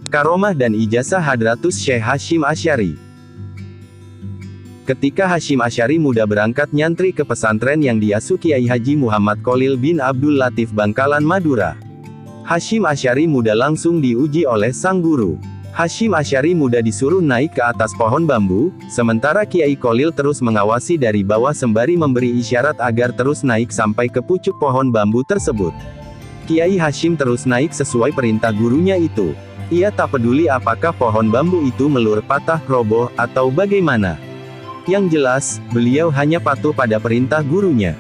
Karomah dan ijazah Hadratus Syekh Hasyim Asy'ari. Ketika Hasyim Asy'ari muda berangkat nyantri ke pesantren yang diasuh Kiai Haji Muhammad Kholil bin Abdul Latif Bangkalan Madura, Hasyim Asy'ari muda langsung diuji oleh sang guru. Hasyim Asy'ari muda disuruh naik ke atas pohon bambu, sementara Kiai Kholil terus mengawasi dari bawah sembari memberi isyarat agar terus naik sampai ke pucuk pohon bambu tersebut. Kiai Hasyim terus naik sesuai perintah gurunya itu. Ia tak peduli apakah pohon bambu itu melur patah, roboh, atau bagaimana. Yang jelas, beliau hanya patuh pada perintah gurunya.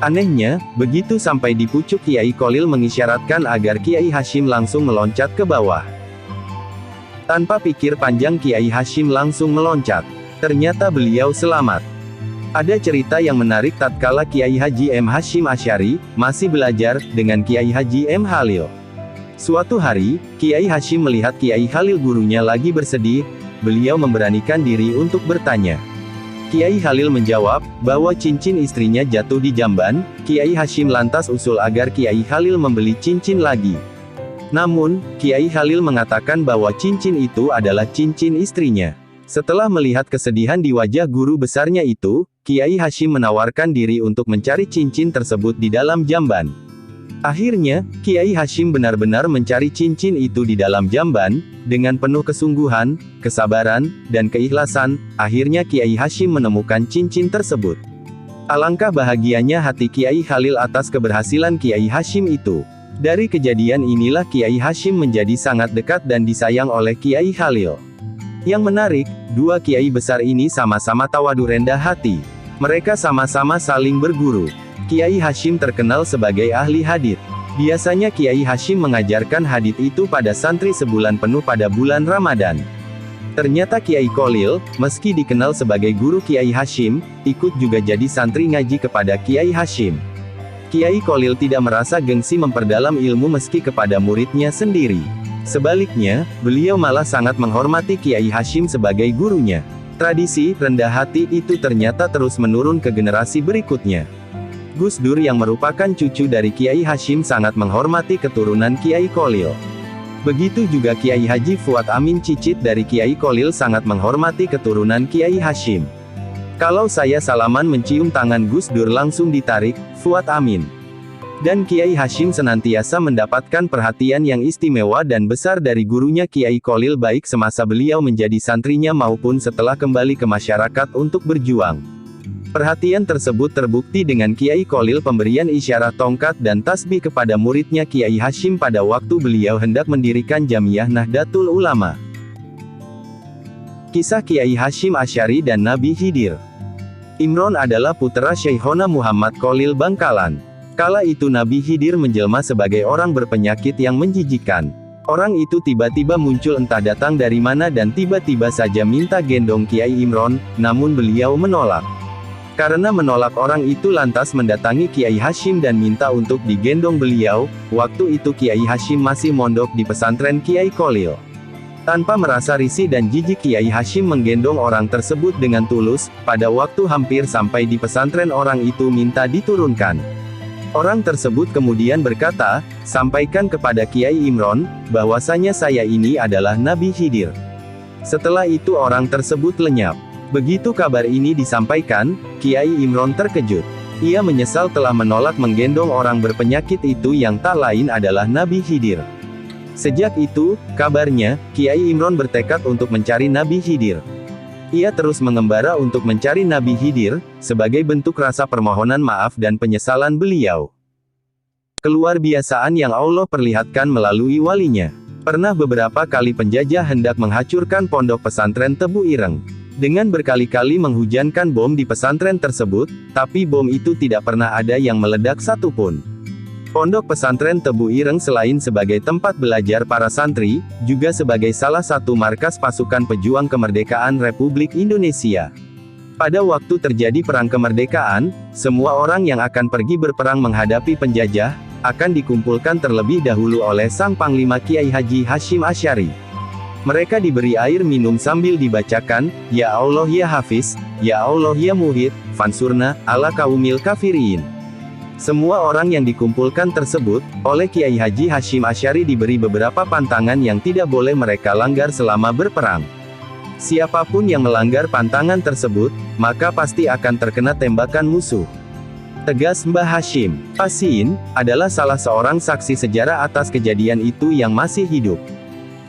Anehnya, begitu sampai di pucuk, Kiai Kholil mengisyaratkan agar Kiai Hasyim langsung meloncat ke bawah. Tanpa pikir panjang Kiai Hasyim langsung meloncat. Ternyata beliau selamat. Ada cerita yang menarik tatkala Kiai Haji M. Hasyim Asy'ari masih belajar dengan Kiai Haji M. Khalil. Suatu hari, Kiai Hasyim melihat Kiai Khalil gurunya lagi bersedih, beliau memberanikan diri untuk bertanya. Kiai Khalil menjawab, bahwa cincin istrinya jatuh di jamban. Kiai Hasyim lantas usul agar Kiai Khalil membeli cincin lagi. Namun, Kiai Khalil mengatakan bahwa cincin itu adalah cincin istrinya. Setelah melihat kesedihan di wajah guru besarnya itu, Kiai Hasyim menawarkan diri untuk mencari cincin tersebut di dalam jamban. Akhirnya, Kiai Hasyim benar-benar mencari cincin itu di dalam jamban, dengan penuh kesungguhan, kesabaran, dan keikhlasan. Akhirnya Kiai Hasyim menemukan cincin tersebut. Alangkah bahagianya hati Kiai Khalil atas keberhasilan Kiai Hasyim itu. Dari kejadian inilah Kiai Hasyim menjadi sangat dekat dan disayang oleh Kiai Khalil. Yang menarik, dua kiai besar ini sama-sama tawadu rendah hati. Mereka sama-sama saling berguru. Kiai Hasyim terkenal sebagai ahli hadits. Biasanya Kiai Hasyim mengajarkan hadits itu pada santri sebulan penuh pada bulan Ramadan. Ternyata Kiai Kholil, meski dikenal sebagai guru Kiai Hasyim, ikut juga jadi santri ngaji kepada Kiai Hasyim. Kiai Kholil tidak merasa gengsi memperdalam ilmu meski kepada muridnya sendiri. Sebaliknya, beliau malah sangat menghormati Kiai Hasyim sebagai gurunya. Tradisi rendah hati itu ternyata terus menurun ke generasi berikutnya. Gus Dur yang merupakan cucu dari Kiai Hasyim sangat menghormati keturunan Kiai Kholil. Begitu juga Kiai Haji Fuad Amin cicit dari Kiai Kholil sangat menghormati keturunan Kiai Hasyim. Kalau saya salaman mencium tangan Gus Dur langsung ditarik, Fuad Amin. Dan Kiai Hasyim senantiasa mendapatkan perhatian yang istimewa dan besar dari gurunya Kiai Kholil baik semasa beliau menjadi santrinya maupun setelah kembali ke masyarakat untuk berjuang. Perhatian tersebut terbukti dengan Kiai Kholil pemberian isyarat tongkat dan tasbih kepada muridnya Kiai Hasyim pada waktu beliau hendak mendirikan Jamiah Nahdlatul Ulama. Kisah Kiai Hasyim Asy'ari dan Nabi Khidir. Imron adalah putra Syekhona Muhammad Kholil Bangkalan. Kala itu Nabi Khidir menjelma sebagai orang berpenyakit yang menjijikkan. Orang itu tiba-tiba muncul entah datang dari mana dan tiba-tiba saja minta gendong Kiai Imron, namun beliau menolak. Karena menolak orang itu lantas mendatangi Kiai Hasyim dan minta untuk digendong beliau. Waktu itu Kiai Hasyim masih mondok di pesantren Kiai Kholil. Tanpa merasa risih dan jijik Kiai Hasyim menggendong orang tersebut dengan tulus. Pada waktu hampir sampai di pesantren orang itu minta diturunkan. Orang tersebut kemudian berkata, sampaikan kepada Kiai Imron, bahwasanya saya ini adalah Nabi Khidir. Setelah itu orang tersebut lenyap. Begitu kabar ini disampaikan, Kiai Imron terkejut. Ia menyesal telah menolak menggendong orang berpenyakit itu yang tak lain adalah Nabi Khidir. Sejak itu, kabarnya, Kiai Imron bertekad untuk mencari Nabi Khidir. Ia terus mengembara untuk mencari Nabi Khidir, sebagai bentuk rasa permohonan maaf dan penyesalan beliau. Keluarbiasaan yang Allah perlihatkan melalui walinya. Pernah beberapa kali penjajah hendak menghancurkan pondok pesantren Tebu Ireng. Dengan berkali-kali menghujankan bom di pesantren tersebut, tapi bom itu tidak pernah ada yang meledak satupun. Pondok pesantren Tebu Ireng selain sebagai tempat belajar para santri, juga sebagai salah satu markas pasukan pejuang kemerdekaan Republik Indonesia. Pada waktu terjadi perang kemerdekaan, semua orang yang akan pergi berperang menghadapi penjajah, akan dikumpulkan terlebih dahulu oleh sang Panglima Kiai Haji Hasyim Asy'ari. Mereka diberi air minum sambil dibacakan, Ya Allah ya Hafiz, Ya Allah ya Muhid, Fansurna, ala kaumil kafirin. Semua orang yang dikumpulkan tersebut, oleh Kiai Haji Hasyim Asy'ari diberi beberapa pantangan yang tidak boleh mereka langgar selama berperang. Siapapun yang melanggar pantangan tersebut, maka pasti akan terkena tembakan musuh. Tegas Mbah Hashim. Pasin, adalah salah seorang saksi sejarah atas kejadian itu yang masih hidup.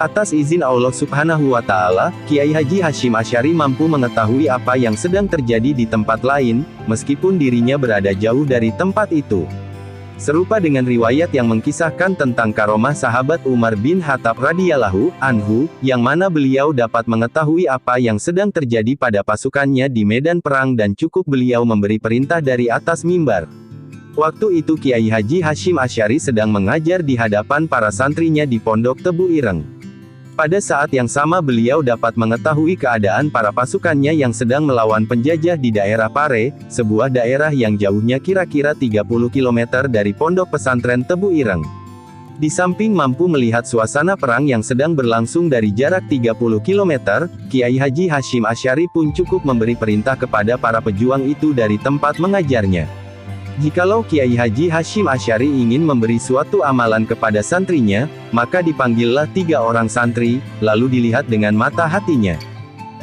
Atas izin Allah Subhanahu wa Ta'ala, Kiai Haji Hasyim Asy'ari mampu mengetahui apa yang sedang terjadi di tempat lain, meskipun dirinya berada jauh dari tempat itu. Serupa dengan riwayat yang mengkisahkan tentang karomah sahabat Umar bin Khattab radhiyallahu anhu, yang mana beliau dapat mengetahui apa yang sedang terjadi pada pasukannya di medan perang dan cukup beliau memberi perintah dari atas mimbar. Waktu itu Kiai Haji Hasyim Asy'ari sedang mengajar di hadapan para santrinya di Pondok Tebu Ireng. Pada saat yang sama beliau dapat mengetahui keadaan para pasukannya yang sedang melawan penjajah di daerah Pare, sebuah daerah yang jauhnya kira-kira 30 km dari pondok pesantren Tebu Ireng. Di samping mampu melihat suasana perang yang sedang berlangsung dari jarak 30 km, Kiai Haji Hasyim Asy'ari pun cukup memberi perintah kepada para pejuang itu dari tempat mengajarnya. Jikalau Kiai Haji Hasyim Asy'ari ingin memberi suatu amalan kepada santrinya, maka dipanggillah 3 orang santri, lalu dilihat dengan mata hatinya.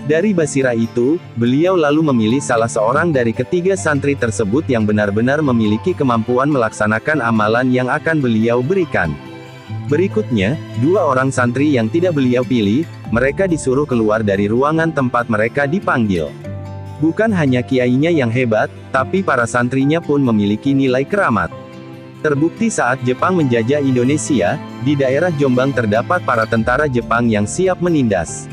Dari basirah itu, beliau lalu memilih salah seorang dari ketiga santri tersebut yang benar-benar memiliki kemampuan melaksanakan amalan yang akan beliau berikan. Berikutnya, 2 orang santri yang tidak beliau pilih, mereka disuruh keluar dari ruangan tempat mereka dipanggil. Bukan hanya kiainya yang hebat, tapi para santrinya pun memiliki nilai keramat. Terbukti saat Jepang menjajah Indonesia, di daerah Jombang terdapat para tentara Jepang yang siap menindas.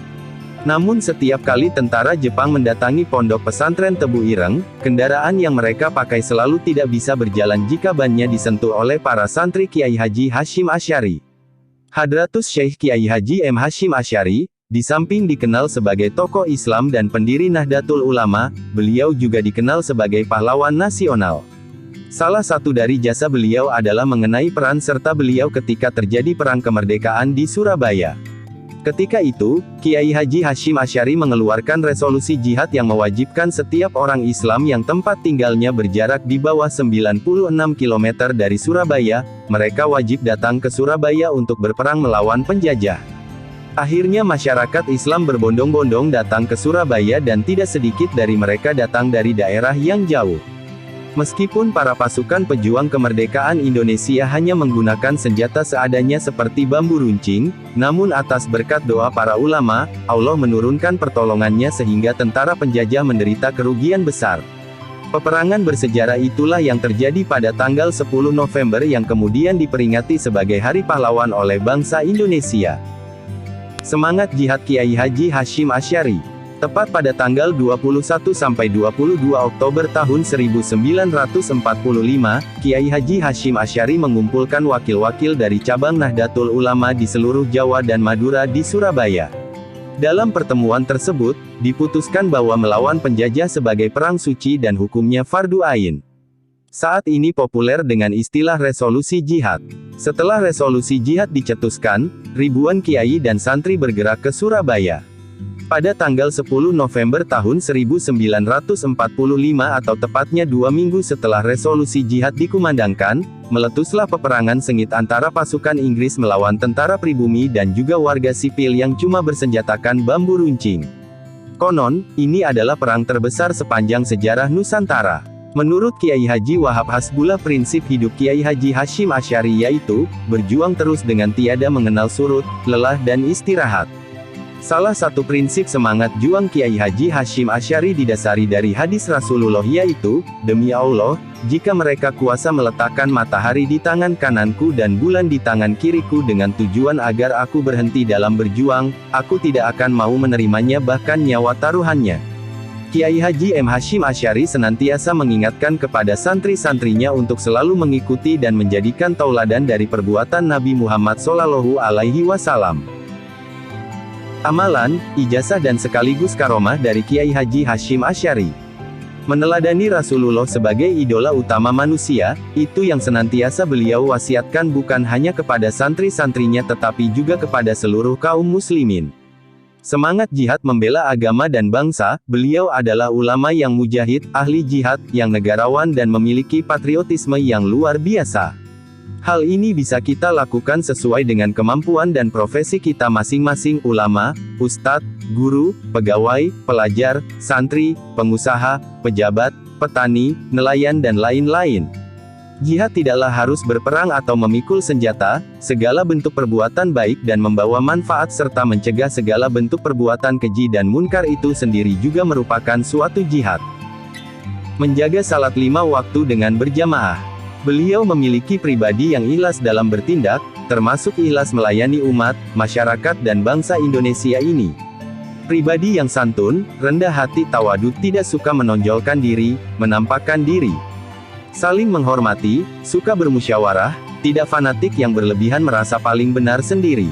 Namun setiap kali tentara Jepang mendatangi pondok pesantren Tebu Ireng, kendaraan yang mereka pakai selalu tidak bisa berjalan jika bannya disentuh oleh para santri Kiai Haji Hasyim Asy'ari. Hadratus Syekh Kiai Haji M. Hasyim Asy'ari, di samping dikenal sebagai tokoh Islam dan pendiri Nahdlatul Ulama, beliau juga dikenal sebagai pahlawan nasional. Salah satu dari jasa beliau adalah mengenai peran serta beliau ketika terjadi Perang Kemerdekaan di Surabaya. Ketika itu, Kiai Haji Hasyim Asy'ari mengeluarkan resolusi jihad yang mewajibkan setiap orang Islam yang tempat tinggalnya berjarak di bawah 96 km dari Surabaya, mereka wajib datang ke Surabaya untuk berperang melawan penjajah. Akhirnya masyarakat Islam berbondong-bondong datang ke Surabaya dan tidak sedikit dari mereka datang dari daerah yang jauh. Meskipun para pasukan pejuang kemerdekaan Indonesia hanya menggunakan senjata seadanya seperti bambu runcing, namun atas berkat doa para ulama, Allah menurunkan pertolongannya sehingga tentara penjajah menderita kerugian besar. Peperangan bersejarah itulah yang terjadi pada tanggal 10 November yang kemudian diperingati sebagai Hari Pahlawan oleh bangsa Indonesia. Semangat Jihad Kiai Haji Hasyim Asy'ari. Tepat pada tanggal 21-22 Oktober tahun 1945, Kiai Haji Hasyim Asy'ari mengumpulkan wakil-wakil dari cabang Nahdlatul Ulama di seluruh Jawa dan Madura di Surabaya. Dalam pertemuan tersebut, diputuskan bahwa melawan penjajah sebagai perang suci dan hukumnya fardu ain. Saat ini populer dengan istilah resolusi jihad. Setelah resolusi jihad dicetuskan, ribuan kiai dan santri bergerak ke Surabaya. Pada tanggal 10 November tahun 1945 atau tepatnya 2 minggu setelah resolusi jihad dikumandangkan, meletuslah peperangan sengit antara pasukan Inggris melawan tentara pribumi dan juga warga sipil yang cuma bersenjatakan bambu runcing. Konon, ini adalah perang terbesar sepanjang sejarah Nusantara. Menurut Kiai Haji Wahab Hasbullah, prinsip hidup Kiai Haji Hasyim Asy'ari yaitu, berjuang terus dengan tiada mengenal surut, lelah dan istirahat. Salah satu prinsip semangat juang Kiai Haji Hasyim Asy'ari didasari dari hadis Rasulullah yaitu, demi Allah, jika mereka kuasa meletakkan matahari di tangan kananku dan bulan di tangan kiriku dengan tujuan agar aku berhenti dalam berjuang, aku tidak akan mau menerimanya bahkan nyawa taruhannya. Kiai Haji M. Hasyim Asy'ari senantiasa mengingatkan kepada santri-santrinya untuk selalu mengikuti dan menjadikan tauladan dari perbuatan Nabi Muhammad SAW. Amalan, ijazah dan sekaligus karomah dari Kiai Haji Hasyim Asy'ari. Meneladani Rasulullah sebagai idola utama manusia, itu yang senantiasa beliau wasiatkan bukan hanya kepada santri-santrinya tetapi juga kepada seluruh kaum muslimin. Semangat jihad membela agama dan bangsa, beliau adalah ulama yang mujahid, ahli jihad, yang negarawan dan memiliki patriotisme yang luar biasa. Hal ini bisa kita lakukan sesuai dengan kemampuan dan profesi kita masing-masing, ulama, ustadz, guru, pegawai, pelajar, santri, pengusaha, pejabat, petani, nelayan dan lain-lain. Jihad tidaklah harus berperang atau memikul senjata, segala bentuk perbuatan baik dan membawa manfaat serta mencegah segala bentuk perbuatan keji dan munkar itu sendiri juga merupakan suatu jihad. Menjaga salat 5 waktu dengan berjamaah. Beliau memiliki pribadi yang ikhlas dalam bertindak, termasuk ikhlas melayani umat, masyarakat dan bangsa Indonesia ini. Pribadi yang santun, rendah hati, tawadhu, tidak suka menonjolkan diri, menampakkan diri. Saling menghormati, suka bermusyawarah, tidak fanatik yang berlebihan merasa paling benar sendiri.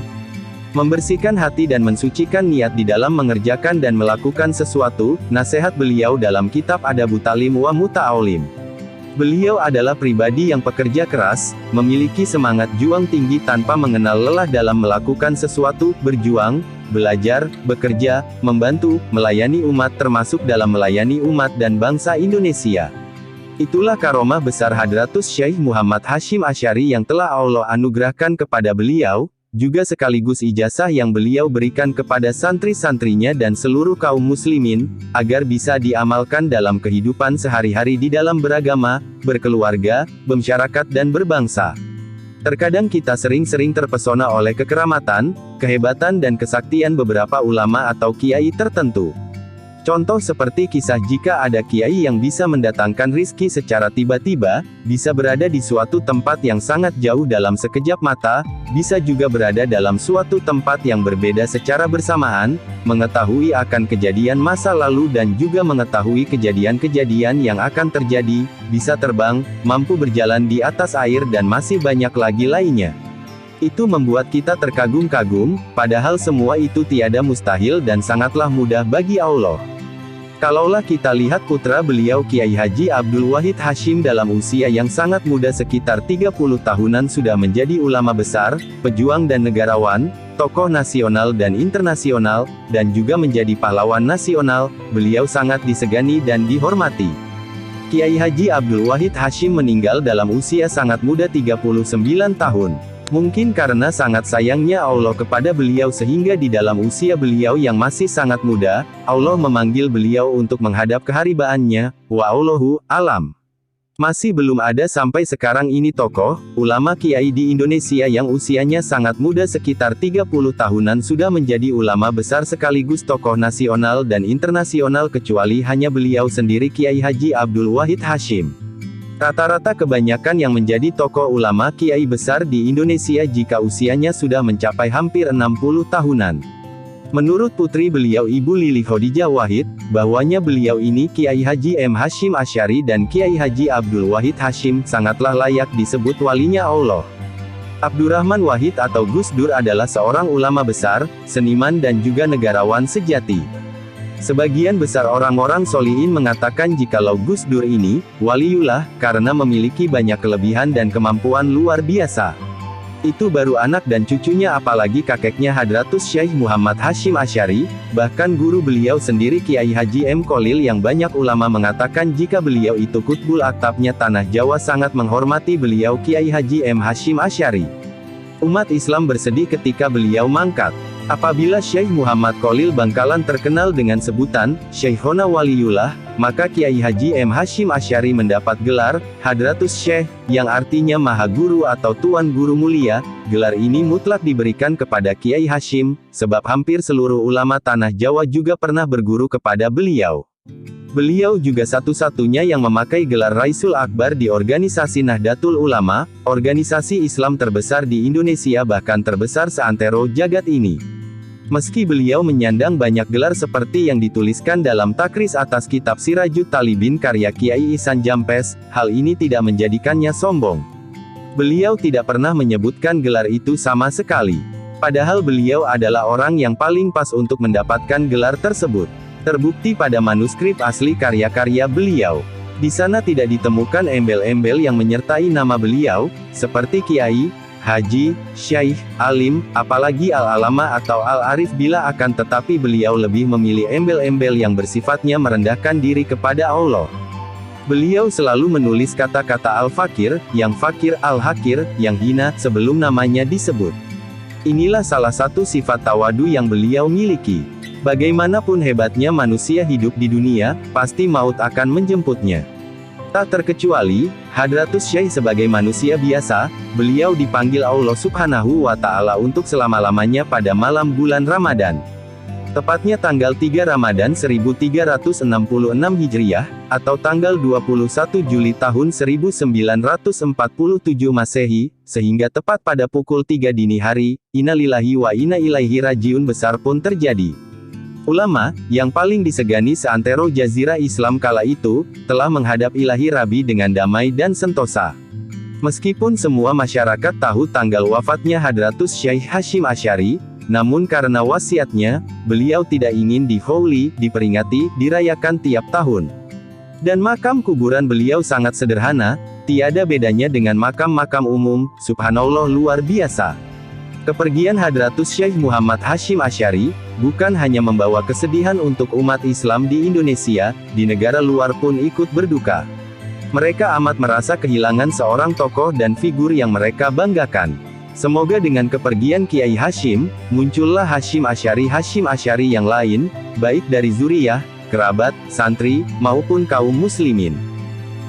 Membersihkan hati dan mensucikan niat di dalam mengerjakan dan melakukan sesuatu, nasihat beliau dalam kitab Adabut Talim wa Muta'alim. Beliau adalah pribadi yang pekerja keras, memiliki semangat juang tinggi tanpa mengenal lelah dalam melakukan sesuatu, berjuang, belajar, bekerja, membantu, melayani umat termasuk dalam melayani umat dan bangsa Indonesia. Itulah karomah besar Hadratus Syekh Muhammad Hasyim Asy'ari yang telah Allah anugerahkan kepada beliau, juga sekaligus ijazah yang beliau berikan kepada santri-santrinya dan seluruh kaum muslimin, agar bisa diamalkan dalam kehidupan sehari-hari di dalam beragama, berkeluarga, bermasyarakat dan berbangsa. Terkadang kita sering-sering terpesona oleh kekeramatan, kehebatan dan kesaktian beberapa ulama atau kiai tertentu. Contoh seperti kisah jika ada kiai yang bisa mendatangkan rizki secara tiba-tiba, bisa berada di suatu tempat yang sangat jauh dalam sekejap mata, bisa juga berada dalam suatu tempat yang berbeda secara bersamaan, mengetahui akan kejadian masa lalu dan juga mengetahui kejadian-kejadian yang akan terjadi, bisa terbang, mampu berjalan di atas air dan masih banyak lagi lainnya. Itu membuat kita terkagum-kagum, padahal semua itu tiada mustahil dan sangatlah mudah bagi Allah. Kalaulah kita lihat putra beliau Kiai Haji Abdul Wahid Hasyim dalam usia yang sangat muda sekitar 30 tahunan sudah menjadi ulama besar, pejuang dan negarawan, tokoh nasional dan internasional, dan juga menjadi pahlawan nasional, beliau sangat disegani dan dihormati. Kiai Haji Abdul Wahid Hasyim meninggal dalam usia sangat muda 39 tahun. Mungkin karena sangat sayangnya Allah kepada beliau sehingga di dalam usia beliau yang masih sangat muda, Allah memanggil beliau untuk menghadap keharibaannya, wa'allahu alam. Masih belum ada sampai sekarang ini tokoh, ulama kiai di Indonesia yang usianya sangat muda sekitar 30 tahunan sudah menjadi ulama besar sekaligus tokoh nasional dan internasional kecuali hanya beliau sendiri Kiai Haji Abdul Wahid Hasyim. Rata-rata kebanyakan yang menjadi tokoh ulama kiai besar di Indonesia jika usianya sudah mencapai hampir 60 tahunan. Menurut putri beliau Ibu Lili Khadijah Wahid, bahwanya beliau ini Kiai Haji M. Hasyim Asy'ari dan Kiai Haji Abdul Wahid Hasyim sangatlah layak disebut walinya Allah. Abdurrahman Wahid atau Gus Dur adalah seorang ulama besar, seniman dan juga negarawan sejati. Sebagian besar orang-orang solihin mengatakan jikalau Gus Dur ini, waliullah, karena memiliki banyak kelebihan dan kemampuan luar biasa. Itu baru anak dan cucunya apalagi kakeknya Hadratus Syekh Muhammad Hasyim Asy'ari, bahkan guru beliau sendiri Kiai Haji M. Kholil yang banyak ulama mengatakan jika beliau itu kutbul aktabnya tanah Jawa sangat menghormati beliau Kiai Haji M. Hasyim Asy'ari. Umat Islam bersedih ketika beliau mangkat. Apabila Syekh Muhammad Kholil Bangkalan terkenal dengan sebutan Syekhona Waliullah, maka Kiai Haji M. Hasyim Asy'ari mendapat gelar Hadratus Syekh, yang artinya Maha Guru atau Tuan Guru Mulia. Gelar ini mutlak diberikan kepada Kiai Hasyim, sebab hampir seluruh ulama tanah Jawa juga pernah berguru kepada beliau. Beliau juga satu-satunya yang memakai gelar Raisul Akbar di organisasi Nahdlatul Ulama, organisasi Islam terbesar di Indonesia bahkan terbesar seantero jagat ini. Meski beliau menyandang banyak gelar seperti yang dituliskan dalam takris atas kitab Sirajut Talibin karya Kiai Ihsan Jampes, hal ini tidak menjadikannya sombong. Beliau tidak pernah menyebutkan gelar itu sama sekali. Padahal beliau adalah orang yang paling pas untuk mendapatkan gelar tersebut. Terbukti pada manuskrip asli karya-karya beliau. Di sana tidak ditemukan embel-embel yang menyertai nama beliau, seperti Kiai, haji, syaikh, alim, apalagi al-alama atau al-arif bila akan tetapi beliau lebih memilih embel-embel yang bersifatnya merendahkan diri kepada Allah. Beliau selalu menulis kata-kata al-fakir, yang fakir, al-hakir, yang hina, sebelum namanya disebut. Inilah salah satu sifat tawadu yang beliau miliki. Bagaimanapun hebatnya manusia hidup di dunia, pasti maut akan menjemputnya. Tak terkecuali, Hadratus Syekh sebagai manusia biasa, beliau dipanggil Allah Subhanahu wa Ta'ala untuk selama-lamanya pada malam bulan Ramadan. Tepatnya tanggal 3 Ramadan 1366 Hijriah, atau tanggal 21 Juli tahun 1947 Masehi, sehingga tepat pada pukul 3 dini hari, innalillahi wa inna ilaihi rajiun besar pun terjadi. Ulama, yang paling disegani seantero jazirah Islam kala itu, telah menghadap ilahi Rabi dengan damai dan sentosa. Meskipun semua masyarakat tahu tanggal wafatnya Hadratus Syekh Hasyim Asy'ari, namun karena wasiatnya, beliau tidak ingin diperingati, dirayakan tiap tahun. Dan makam kuburan beliau sangat sederhana, tiada bedanya dengan makam-makam umum, subhanallah luar biasa. Kepergian Hadratus Syekh Muhammad Hasyim Asy'ari, bukan hanya membawa kesedihan untuk umat Islam di Indonesia, di negara luar pun ikut berduka. Mereka amat merasa kehilangan seorang tokoh dan figur yang mereka banggakan. Semoga dengan kepergian Kiai Hasyim, muncullah Hasyim Asy'ari yang lain, baik dari zuriyah, kerabat, santri, maupun kaum muslimin.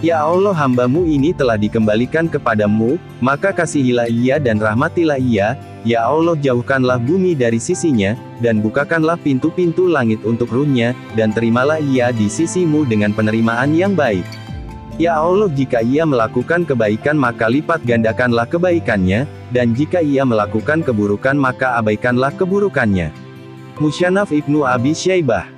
Ya Allah, hamba-Mu ini telah dikembalikan kepadamu, maka kasihilah ia dan rahmatilah ia, ya Allah jauhkanlah bumi dari sisinya, dan bukakanlah pintu-pintu langit untuk ruhnya, dan terimalah ia di sisi-Mu dengan penerimaan yang baik. Ya Allah, jika ia melakukan kebaikan maka lipat gandakanlah kebaikannya, dan jika ia melakukan keburukan maka abaikanlah keburukannya. Musyanaf Ibnu Abi Syaibah.